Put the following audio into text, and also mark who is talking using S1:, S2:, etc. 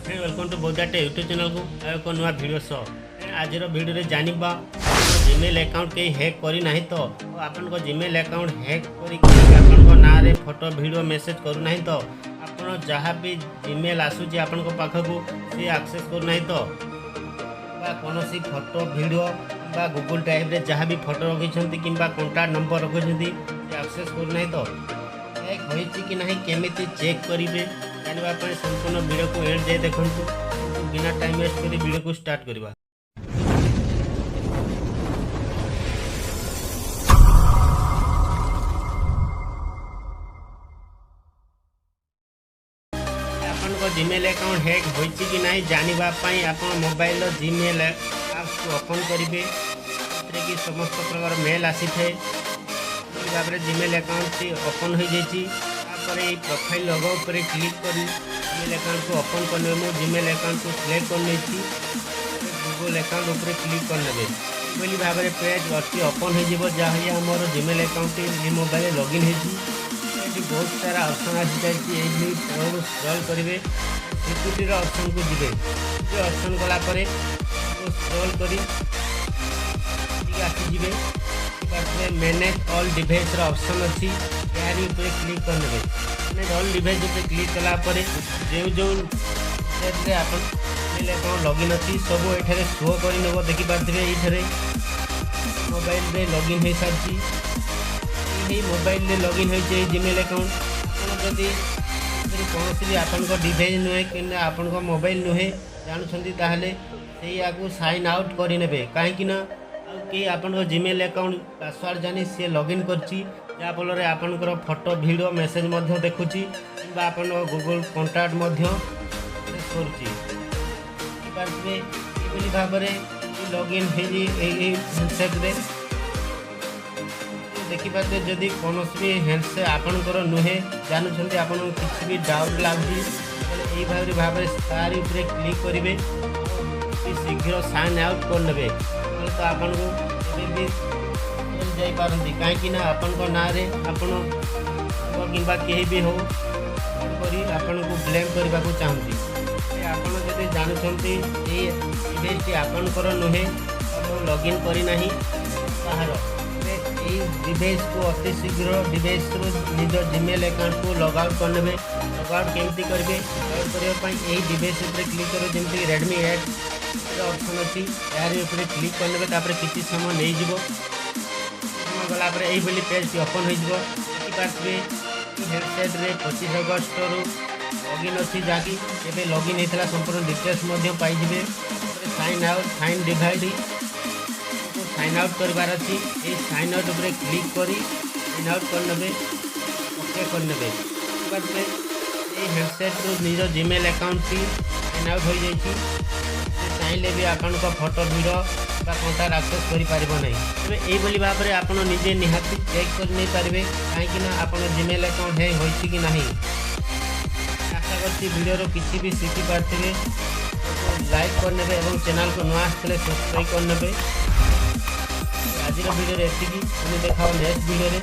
S1: Welcome to बौद्धाटे YouTube channel को एक नुआ वीडियो सो आज वीडियो जानिबा जीमेल अकाउंट कहीं हैक करी नहीं तो आपन को जीमेल अकाउंट हैक करी आपन को ना रे फोटो वीडियो मेसेज करू नहीं तो आपन जहाँ भी जीमेल आसुची आपन को पाख को सी एक्सेस करू नहीं तो कौन सी फोटो वीडियो बा गूगल ड्राइव रे जहाँ भी फोटो रखी कि कॉन्टैक्ट नंबर रखी एक्सेस करू नहीं तो हैक होइची कि नहीं केमिति चेक करिवे जानवाई संपूर्ण वीडियो को एंड जाए देखूँ बिना टाइम वेस्ट कर वीडियो को स्टार्ट करवा। आपन को जीमेल अकाउंट हैक होइची कि नहीं जानवाई आप मोबाइल जीमेल ऐप्स को ओपन करेंगे कि समस्त प्रकार मेल आसी थे भाव जीमेल अकाउंट ओपन हो जाइए प्रोफाइल लोगो पर क्लिक कर जीमेल अकाउंट को ओपन करने मो जीमेल अकाउंट को सिलेक्ट करने गूगल अकाउंट ऊपर क्लिक करने बोली भाव में पेज अच्छी ओपन हो जहाँ आमर जीमेल अकाउंट मोबाइल लॉगिन हो बहुत सारा ऑप्शन आसी जाइए स्क्रॉल करेंगे सिक्यूरीटी ऑप्शन को जी ऑप्शन गलापर स्क्रॉल कर आसीजे मैनेज ऑल डिवाइस ऑप्शन अच्छी यार ऊपर क्लिक करने मैनेज ऑल डिवाइस ऊपर क्लिक कलापर जो आप मेल अकाउंट लॉगिन अच्छी सब ये शो कर देखिपे ये मोबाइल में लॉगिन हो सारी मोबाइल में लॉगिन हो जीमेल अकाउंट जदि कौन भी आपण डिवाइस नुहे कि आपण मोबाइल नुहे जानते से आपको साइन आउट करे कहीं कि आपन जीमेल अकाउंट पासवर्ड जानी सी लॉगिन करफल आपंकर फोटो वीडियो मेसेज देखुची आपन गूगल कॉन्टैक्ट कर भाव लॉगिन हैंडसेट देखिपे जदि कौन भी हैंडसेट आपंकर नुहे जानते आप किसी भी डाउट लगे भाव तार ऊपर क्लिक करेंगे शीघ्र साइन आउट करने तो आपन को भी जापारती कहीं आपण ना आपण कि कहीं भी हो आपन को ब्लेम करने को चाहती आपड़ जब जानते डिवाइस आपंकर नुहे लॉगिन करना तार डिवाइस को अति शीघ्र डिवाइस निज जीमेल अकाउंट को लॉग आउट करने लॉग आउट केमती करेंगे लॉग आउट करने डिवाइस ऊपर क्लिक करें जमीक रेडमी 8 ऑप्शन अच्छी यार ऊपर क्लिक करने किसी समय नहीं गलापर ये पेज ओपन होपारे हेडसेट रे 25 अगस्त लॉगिन अच्छी जहाँकि एवं लॉगिन होता संपूर्ण डिटेल्स पाइबे साइन आउट फाइन डिवाइड साइन आउट करार अच्छी ये साइन आउट उपर क्लिक कर साइन आउट करने ओके करने हेडसेट रू निज जीमेल अकाउंट की साइन आउट हो जाइए चाहले भी आपण फोटो वीडियो कॉन्टैक्ट एक्सेस कर तेज भाव में आप निजे निहाती चेक कर नहीं पारे कहीं आप जीमेल अकाउंट है होइछि कि नहीं। आशा करती वीडियो किसी भी शिखी पारे लाइक करने और चैनल को नुआ आसते सब्सक्राइब करने आज वीडियो एति देखा नेक्स्ट वीडियो।